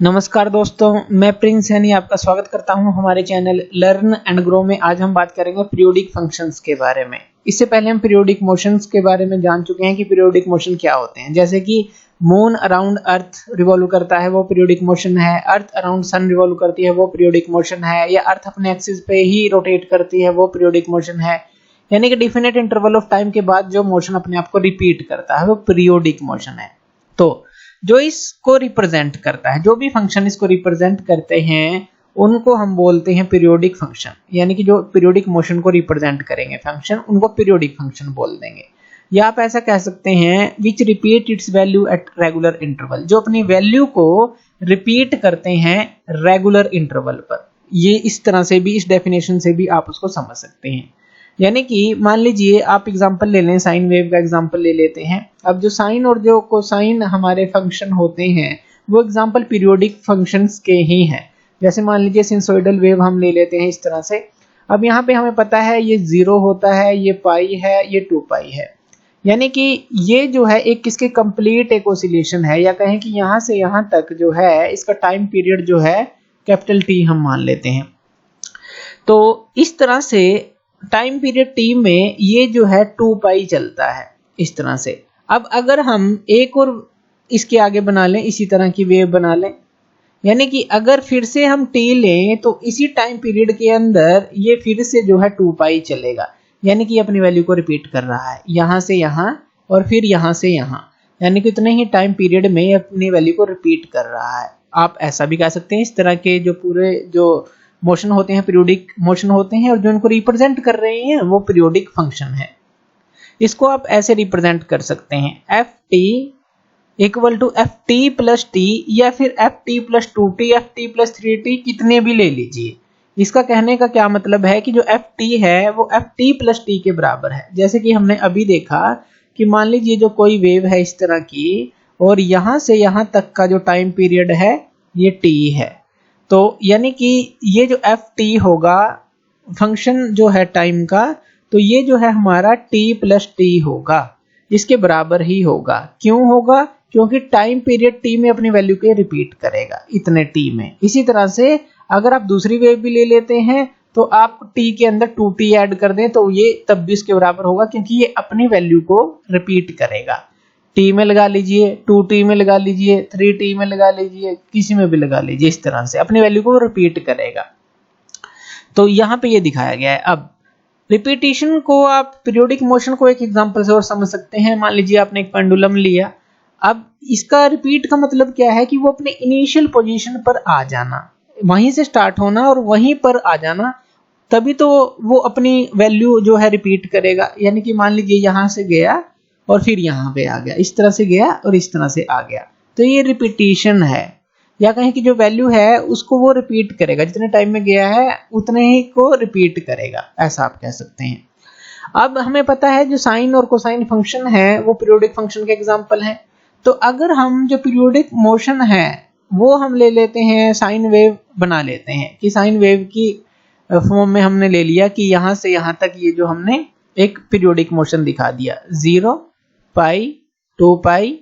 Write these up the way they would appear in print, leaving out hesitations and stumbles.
नमस्कार दोस्तों, मैं प्रिंस सैनी आपका स्वागत करता हूं हमारे चैनल लर्न एंड ग्रो में। आज हम बात करेंगे पीरियोडिक फंक्शंस के बारे में। इससे पहले हम पीरियोडिक मोशंस के बारे में जान चुके हैं कि पीरियोडिक मोशन क्या होते हैं। जैसे कि मून अराउंड अर्थ रिवॉल्व करता है, वो पीरियोडिक मोशन है। अर्थ अराउंड सन रिवॉल्व करती है, वो पीरियोडिक मोशन है। या अर्थ अपने एक्सिस पे ही रोटेट करती है, वो पीरियोडिक मोशन है। यानी कि डिफिनेट इंटरवल ऑफ टाइम के बाद जो मोशन अपने आप को रिपीट करता है, वो पीरियोडिक मोशन है। तो जो इसको रिप्रेजेंट करता है, जो भी फंक्शन इसको रिप्रेजेंट करते हैं, उनको हम बोलते हैं पीरियोडिक फंक्शन। यानी कि जो पीरियोडिक मोशन को रिप्रेजेंट करेंगे फंक्शन, उनको पीरियोडिक फंक्शन बोल देंगे। या आप ऐसा कह सकते हैं which repeat its value at regular interval, जो अपनी वैल्यू को रिपीट करते हैं रेगुलर इंटरवल पर। ये इस तरह से भी, इस डेफिनेशन से भी आप उसको समझ सकते हैं। यानी कि मान लीजिए आप एग्जांपल ले लें, साइन वेव का एग्जांपल ले लेते हैं। अब जो साइन और जो कोसाइन हमारे फंक्शन होते हैं, वो एग्जांपल पीरियोडिक फंक्शंस के ही हैं। जैसे मान लीजिए सिनुसोइडल वेव हम ले लेते हैं इस तरह से। अब यहाँ पे हमें पता है ये 0 होता है, ये पाई है, ये 2 पाई है। यानी कि ये जो है एक किसके कंप्लीट एक ऑसिलेशन है, या कहें कि यहाँ से यहाँ तक जो है इसका टाइम पीरियड जो है कैपिटल टी हम मान लेते हैं। तो इस तरह से टाइम पीरियड टी में ये जो है 2 पाई चलता है इस तरह से। अब अगर हम एक और इसके आगे बना लें, इसी तरह की वेव बना लें, यानी कि अगर फिर से हम टी लें तो इसी टाइम पीरियड के अंदर ये फिर से जो है 2 पाई चलेगा। यानी कि अपनी वैल्यू को रिपीट कर रहा है, यहाँ से यहाँ और फिर यहाँ से यहाँ। यानी कि इतने ही टाइम पीरियड में अपनी वैल्यू को रिपीट कर रहा है। आप ऐसा भी कह सकते हैं, इस तरह के जो पूरे जो मोशन होते हैं पीरियोडिक मोशन होते हैं, और जो इनको रिप्रेजेंट कर रहे हैं वो पीरियोडिक फंक्शन है। इसको आप ऐसे रिप्रेजेंट कर सकते हैं, F T equal to F T plus T, या फिर F T plus 2t, F T plus 3t, कितने भी ले लीजिए। इसका कहने का क्या मतलब है कि जो एफ टी है वो एफ टी प्लस टी के बराबर है। जैसे कि हमने अभी देखा कि मान लीजिए जो कोई वेव है इस तरह की, और यहां से यहां तक का जो टाइम पीरियड है ये t है। तो यानी कि ये जो एफ टी होगा फंक्शन जो है टाइम का, तो ये जो है हमारा t प्लस टी होगा, इसके बराबर ही होगा। क्यों होगा? क्योंकि टाइम पीरियड t में अपनी वैल्यू के रिपीट करेगा इतने t में। इसी तरह से अगर आप दूसरी वेव भी ले लेते हैं तो आप t के अंदर 2t ऐड कर दें तो ये तब भी इसके बराबर होगा, क्योंकि ये अपनी वैल्यू को रिपीट करेगा। t में लगा लीजिए, 2t में लगा लीजिए, 3t में लगा लीजिए, किसी में भी लगा लीजिए, इस तरह से अपनी वैल्यू को रिपीट करेगा। तो यहाँ पे ये दिखाया गया है। अब रिपीटिशन को आप पीरियोडिक मोशन को एक एग्जांपल से और समझ सकते हैं। मान लीजिए आपने एक पेंडुलम लिया। अब इसका रिपीट का मतलब क्या है कि वो अपने इनिशियल पोजीशन पर आ जाना, वहीं से स्टार्ट होना और वहीं पर आ जाना, तभी तो वो अपनी वैल्यू जो है रिपीट करेगा। यानी कि मान लीजिए यहाँ से गया और फिर यहाँ पे आ गया, इस तरह से गया और इस तरह से आ गया, तो ये रिपीटिशन है। या कहें कि जो वैल्यू है उसको वो रिपीट करेगा, जितने टाइम में गया है उतने ही को रिपीट करेगा, ऐसा आप कह सकते हैं। अब हमें पता है जो साइन और कोसाइन फंक्शन है वो पीरियोडिक फंक्शन के एग्जांपल हैं। तो अगर हम जो पीरियोडिक मोशन है वो हम ले लेते हैं, साइन वेव बना लेते हैं कि साइन वेव की फॉर्म में हमने ले लिया कि यहाँ से यहाँ तक ये जो हमने एक पीरियोडिक मोशन दिखा दिया, 0 पाई 2 पाई,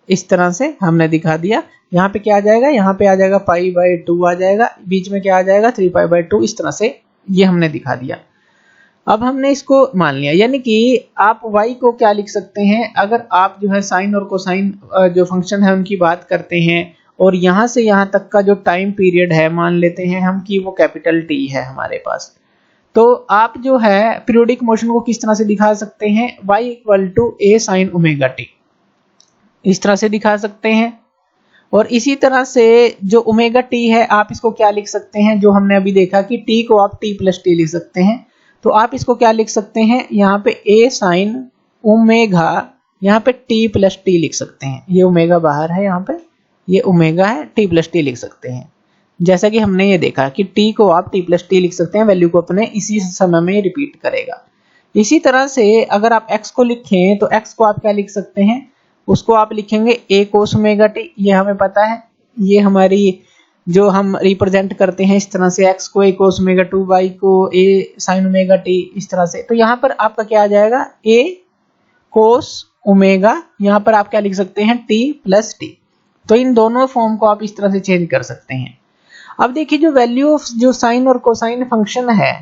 इस तरह से हमने दिखा दिया। यहाँ पे क्या आ जाएगा? यहाँ पे आ जाएगा पाई बाई 2 आ जाएगा, बीच में क्या आ जाएगा 3 पाई बाई 2, इस तरह से ये हमने दिखा दिया। अब हमने इसको मान लिया। यानी कि आप y को क्या लिख सकते हैं, अगर आप जो है साइन और कोसाइन जो फंक्शन है उनकी बात करते हैं, और यहाँ से यहाँ तक का जो टाइम पीरियड है मान लेते हैं हम कि वो कैपिटल T है हमारे पास, तो आप जो है पीरियोडिक मोशन को किस तरह से दिखा सकते हैं, y equal to a sine omega t, इस तरह से दिखा सकते हैं। और इसी तरह से जो ओमेगा t है आप इसको क्या लिख सकते हैं, जो हमने अभी देखा कि t को आप t प्लस टी लिख सकते हैं, तो आप इसको क्या लिख सकते हैं, यहाँ पे a साइन ओमेगा, यहाँ पे t प्लस टी लिख सकते हैं। ये ओमेगा बाहर है, यहाँ पे ये ओमेगा है, t प्लस टी लिख सकते हैं। जैसा कि हमने ये देखा कि t को आप t प्लस टी लिख सकते हैं, वैल्यू को अपने इसी समय में रिपीट करेगा। इसी तरह से अगर आप x को लिखें तो x को आप क्या लिख सकते हैं, उसको आप लिखेंगे a कोस ओमेगा t, ये हमें पता है। ये हमारी जो हम रिप्रेजेंट करते हैं इस तरह से, x को a कोस ओमेगा 2, y को a साइन ओमेगा t, इस तरह से। तो यहाँ पर आपका क्या आ जाएगा, a कोस ओमेगा, यहाँ पर आप क्या लिख सकते हैं t प्लस टी। तो इन दोनों फॉर्म को आप इस तरह से चेंज कर सकते हैं। अब देखिए जो वैल्यू ऑफ जो साइन और कोसाइन फंक्शन है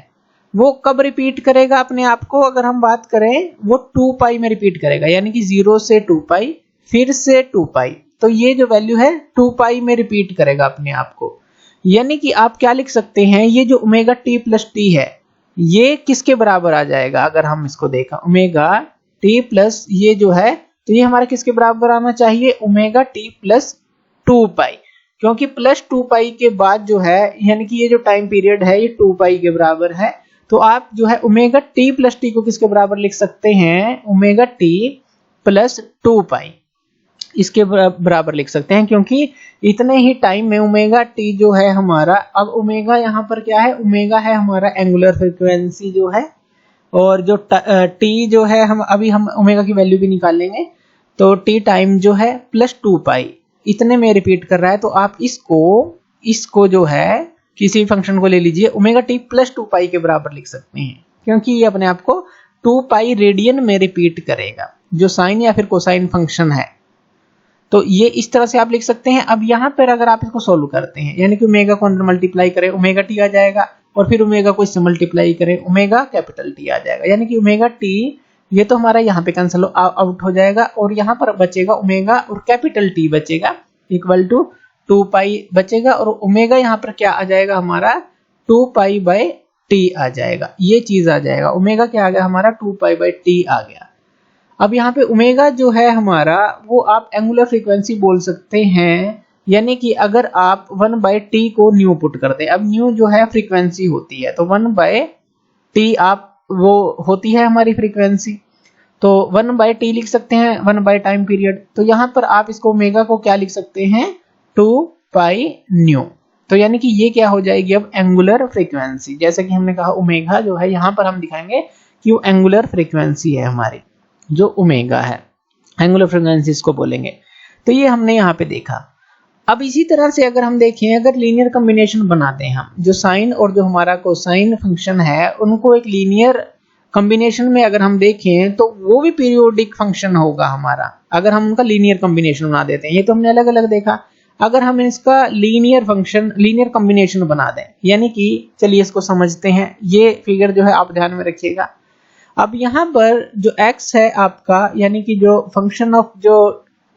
वो कब रिपीट करेगा अपने आप को, अगर हम बात करें वो 2 पाई में रिपीट करेगा, यानी कि 0 से 2 पाई फिर से 2 पाई, तो ये जो वैल्यू है 2 पाई में रिपीट करेगा अपने आप को। यानी कि आप क्या लिख सकते हैं, ये जो ओमेगा टी प्लस टी है ये किसके बराबर आ जाएगा, अगर हम इसको देखा ओमेगा टी प्लस ये जो है तो ये हमारा किसके बराबर आना चाहिए, ओमेगा टी प्लस 2 पाई, क्योंकि प्लस 2 पाई के बाद जो है यानी कि ये जो टाइम पीरियड है ये 2 पाई के बराबर है, तो आप जो है ओमेगा टी प्लस टी को किसके बराबर लिख सकते हैं, ओमेगा टी प्लस 2 पाई इसके बराबर लिख सकते हैं, क्योंकि इतने ही टाइम में ओमेगा टी जो है हमारा, अब ओमेगा यहाँ पर क्या है, ओमेगा है हमारा एंगुलर फ्रीक्वेंसी जो है, और जो टी जो है हम ओमेगा की वैल्यू भी निकाल लेंगे, तो टी टाइम जो है प्लस 2 पाई इतने में रिपीट कर रहा है, तो आप इसको जो है किसी फंक्शन को ले लीजिए ओमेगा टी प्लस 2 पाई के बराबर लिख सकते हैं, क्योंकि ये अपने आप को 2 पाई रेडियन में रिपीट करेगा जो साइन या फिर कोसाइन फंक्शन है। तो ये इस तरह से आप लिख सकते हैं। अब यहाँ पर अगर आप इसको सोल्व करते हैं, यानी कि ओमेगा को अंदर मल्टीप्लाई करें ओमेगा टी आ जाएगा, और फिर ओमेगा को इससे मल्टीप्लाई करें ओमेगा कैपिटल टी आ जाएगा, यानी कि ओमेगा टी ये तो हमारा यहाँ पे कैंसिल आउट हो जाएगा, और यहाँ पर बचेगा ओमेगा और कैपिटल टी बचेगा इक्वल टू 2 पाई बचेगा, और ओमेगा यहाँ पर क्या आ जाएगा हमारा 2 पाई बाय टी आ जाएगा, ये चीज आ जाएगा, ओमेगा क्या आ गया हमारा 2 पाई बाय टी आ गया। अब यहाँ पे ओमेगा जो है हमारा वो आप एंगुलर फ्रीक्वेंसी बोल सकते हैं, यानी कि अगर आप 1 बाय टी को न्यू पुट करते हैं, अब न्यू जो है फ्रीक्वेंसी होती है, तो 1 बाय टी आप वो होती है हमारी फ्रीक्वेंसी, तो 1 बाय टी लिख सकते हैं 1 बाय टाइम पीरियड, तो यहाँ पर आप इसको ओमेगा को क्या लिख सकते हैं 2 पाई न्यू, तो यानी कि ये क्या हो जाएगी अब एंगुलर फ्रीक्वेंसी, जैसे कि हमने कहा ओमेगा जो है यहाँ पर हम दिखाएंगे कि वो एंगुलर फ्रीक्वेंसी है हमारी, जो ओमेगा है एंगुलर फ्रीक्वेंसी इसको बोलेंगे। तो ये हमने यहाँ पे देखा। अब इसी तरह से अगर हम देखें, अगर लीनियर कॉम्बिनेशन बनाते हैं हम, जो साइन और जो हमारा कोसाइन फंक्शन है उनको एक लीनियर कॉम्बिनेशन में अगर हम देखें तो वो भी पीरियोडिक फंक्शन होगा हमारा, अगर हम उनका लीनियर कॉम्बिनेशन बना देते हैं। ये तो हमने अलग अलग देखा, अगर हम इसका लीनियर फंक्शन लीनियर कॉम्बिनेशन बना दें, यानी कि चलिए इसको समझते हैं, ये फिगर जो है आप ध्यान में रखिएगा। अब यहाँ पर जो x है आपका, यानी कि जो फंक्शन ऑफ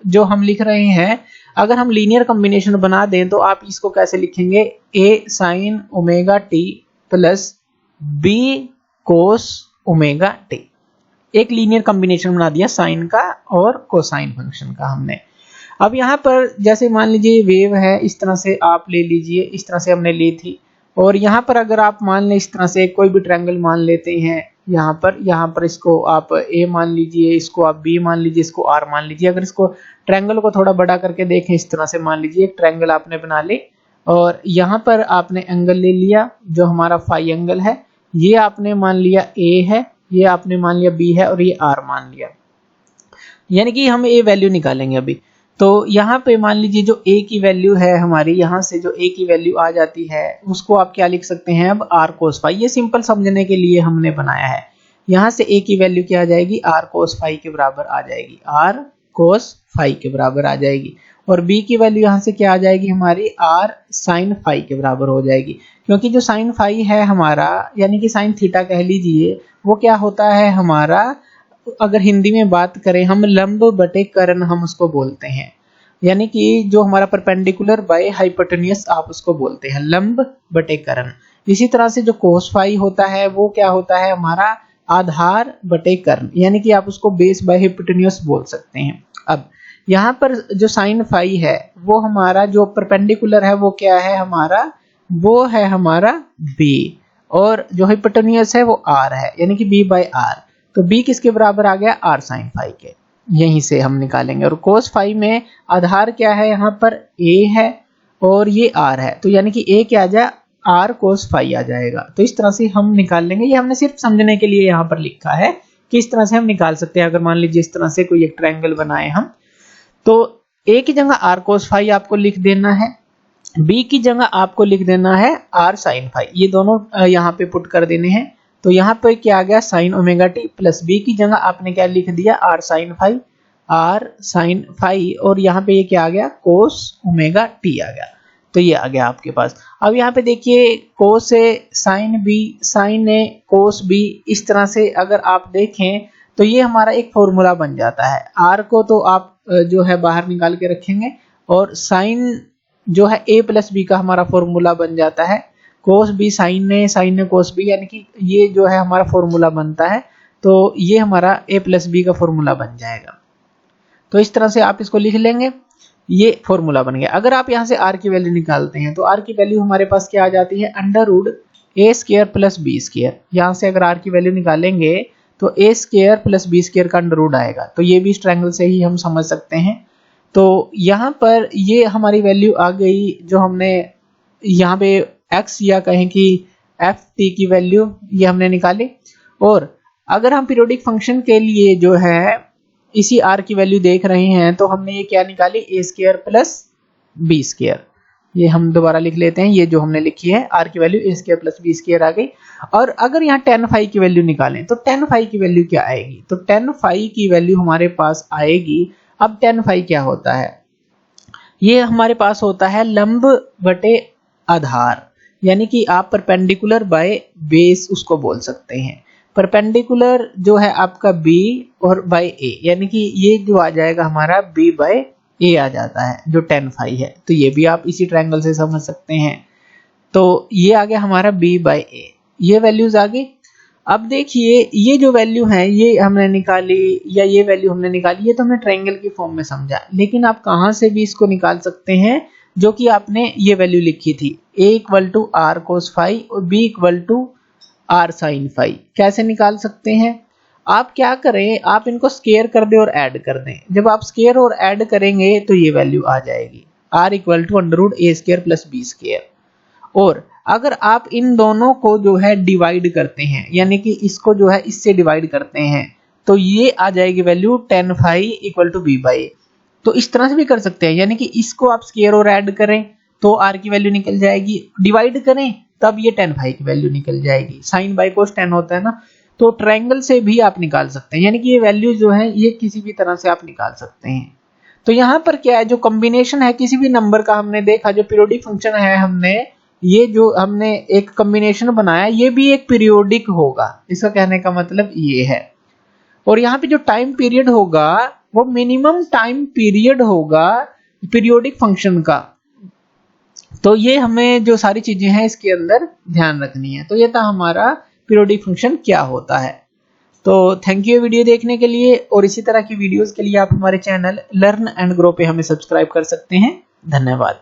जो हम लिख रहे हैं, अगर हम लीनियर कॉम्बिनेशन बना दें तो आप इसको कैसे लिखेंगे, a sin omega T plus b cos omega T, एक लीनियर कॉम्बिनेशन बना दिया साइन का और कोसाइन फंक्शन का हमने। अब यहाँ पर जैसे मान लीजिए वेव है, इस तरह से आप ले लीजिए, इस तरह से हमने ली थी, और यहाँ पर अगर आप मान लें इस तरह से कोई भी ट्रायंगल मान लेते हैं, यहाँ पर इसको आप a मान लीजिए, इसको आप b मान लीजिए, इसको r मान लीजिए। अगर इसको ट्रायंगल को थोड़ा बड़ा करके देखें, इस तरह से मान लीजिए एक ट्रायंगल आपने बना ली, और यहाँ पर आपने एंगल ले लिया जो हमारा फाई एंगल है, ये आपने मान लिया a है, ये आपने मान लिया b है, और ये r मान लिया, यानी कि हम a वैल्यू निकालेंगे अभी। तो यहाँ पे मान लीजिए जो a की वैल्यू है हमारी, यहाँ से जो a की वैल्यू आ जाती है उसको आप क्या लिख सकते हैं अब r cos फाई, ये सिंपल समझने के लिए हमने बनाया है। यहाँ से a की वैल्यू क्या आ जाएगी, r cos फाई के बराबर आ जाएगी, r cos फाई के बराबर आ जाएगी, और b की वैल्यू यहाँ से क्या आ जाएगी हमारी, r sin फाई के बराबर हो जाएगी, क्योंकि जो sin फाई है हमारा, यानी कि sin थीटा कह लीजिए, वो क्या होता है हमारा, अगर हिंदी में बात करें हम लंब बटे कर्ण हम उसको बोलते हैं, यानी कि जो हमारा परपेंडिकुलर बाय हाइपोटेन्यूस आप उसको बोलते हैं लंब बटे कर्ण। इसी तरह से जो कोस फाई होता है वो क्या होता है हमारा आधार बटे कर्ण, यानी कि आप उसको बेस बाय हाइपोटेन्यूस बोल सकते हैं। अब यहाँ पर जो साइन फाई है वो हमारा जो परपेंडिकुलर है वो क्या है हमारा, वो है हमारा b, और जो हाइपोटेन्यूस है वो r है, यानी कि b बाय r, तो b किसके बराबर आ गया, r sin फाई के, यहीं से हम निकालेंगे। और cos फाई में आधार क्या है, यहाँ पर a है और ये r है, तो यानी कि a क्या आ जाए, r cos फाई आ जाएगा। तो इस तरह से हम निकाल लेंगे, ये हमने सिर्फ समझने के लिए यहाँ पर लिखा है कि इस तरह से हम निकाल सकते हैं। अगर मान लीजिए इस तरह से कोई एक ट्रायंगल बनाए हम, तो a की जगह r cos फाई आपको लिख देना है, b की जगह आपको लिख देना है r sin फाई, ये दोनों यहाँ पे पुट कर देने हैं। तो यहाँ पे क्या आ गया, sine omega T plus b की जगह आपने क्या लिख दिया, r sin phi, R sine phi और यहाँ पे ये क्या आ गया कोस ओमेगा टी आ गया। तो ये आ गया आपके पास। अब यहाँ पे देखिए कोस ए साइन बी साइन ए कोस बी, इस तरह से अगर आप देखें तो ये हमारा एक फॉर्मूला बन जाता है। आर को तो आप जो है बाहर निकाल के रखेंगे और साइन जो है ए प्लस बी का हमारा फॉर्मूला बन जाता है। कोस बी साइन ए कोस बी, यानी कि ये जो है हमारा फॉर्मूला बनता है। तो ये हमारा ए प्लस बी का फॉर्मूला बन जाएगा। तो इस तरह से आप इसको लिख लेंगे, ये फॉर्मूला बन गया। अगर आप यहाँ से आर की वैल्यू निकालते हैं तो आर की वैल्यू हमारे पास क्या आ जाती है, under root A square plus B square. यहाँ से अगर आर की वैल्यू निकालेंगे तो ए स्क्वायर प्लस बी स्क्वायर का अंडर रूट आएगा। तो ये भी इस ट्रायंगल से ही हम समझ सकते हैं। तो यहाँ पर ये हमारी वैल्यू आ गई जो हमने यहाँ पे x या कहें कि एफ टी की वैल्यू ये हमने निकाली। और अगर हम पीरियोडिक फंक्शन के लिए जो है इसी r की वैल्यू देख रहे हैं तो हमने ये क्या निकाली, ए स्क्वायर प्लस बी स्क्वायर। ये हम दोबारा लिख लेते हैं, ये जो हमने लिखी है r की वैल्यू ए स्क्वायर प्लस बी स्क्वायर आ गई। और अगर यहाँ tan फाई की वैल्यू निकालें तो tan फाई की वैल्यू क्या आएगी, तो tan फाई की वैल्यू हमारे पास आएगी। अब tan फाई क्या होता है, ये हमारे पास होता है लंब बटे आधार, यानी कि आप परपेंडिकुलर बाय बेस उसको बोल सकते हैं। परपेंडिकुलर जो है आपका b और बाय a, यानी कि ये जो आ जाएगा हमारा b बाय a आ जाता है जो tan फाई है। तो ये भी आप इसी ट्रायंगल से समझ सकते हैं। तो ये आ गया हमारा b बाय a, ये वैल्यूज आ गई। अब देखिए ये जो वैल्यू है ये हमने निकाली या ये वैल्यू हमने निकाली, ये तो हमने ट्रायंगल की फॉर्म में समझा। लेकिन आप कहाँ से भी इसको निकाल सकते हैं, जो कि आपने ये वैल्यू लिखी थी a equal to R cos phi और b equal to R sine phi. कैसे निकाल सकते हैं, आप क्या करें, आप इनको स्केयर कर दें और ऐड कर दें। जब आप स्केयर और ऐड करेंगे तो ये वैल्यू आ जाएगी r equal to under root A square plus B square. और अगर आप इन दोनों को जो है डिवाइड करते हैं, यानी कि इसको जो है इससे डिवाइड करते हैं, तो ये आ जाएगी value tan phi equal to b by. तो इस तरह से भी कर सकते हैं, यानी कि इसको आप स्केयर और ऐड करें तो r की वैल्यू निकल जाएगी, डिवाइड करें तब ये tan फाई की वैल्यू निकल जाएगी। साइन बाई कोस tan होता है ना, तो ट्रायंगल से भी आप निकाल सकते हैं, यानी कि ये वैल्यू जो है ये किसी भी तरह से आप निकाल सकते हैं। तो यहाँ पर क्या है, जो कॉम्बिनेशन है किसी भी नंबर का हमने देखा, जो पीरियोडिक फंक्शन है हमने ये जो हमने एक कॉम्बिनेशन बनाया ये भी एक पीरियोडिक होगा, इसका कहने का मतलब ये है। और यहाँ पे जो टाइम पीरियड होगा वो मिनिमम टाइम पीरियड होगा पीरियोडिक फंक्शन का। तो ये हमें जो सारी चीजें हैं इसके अंदर ध्यान रखनी है। तो ये था हमारा पीरियोडिक फंक्शन क्या होता है। तो थैंक यू वीडियो देखने के लिए, और इसी तरह की वीडियोस के लिए आप हमारे चैनल लर्न एंड ग्रो पे हमें सब्सक्राइब कर सकते हैं। धन्यवाद।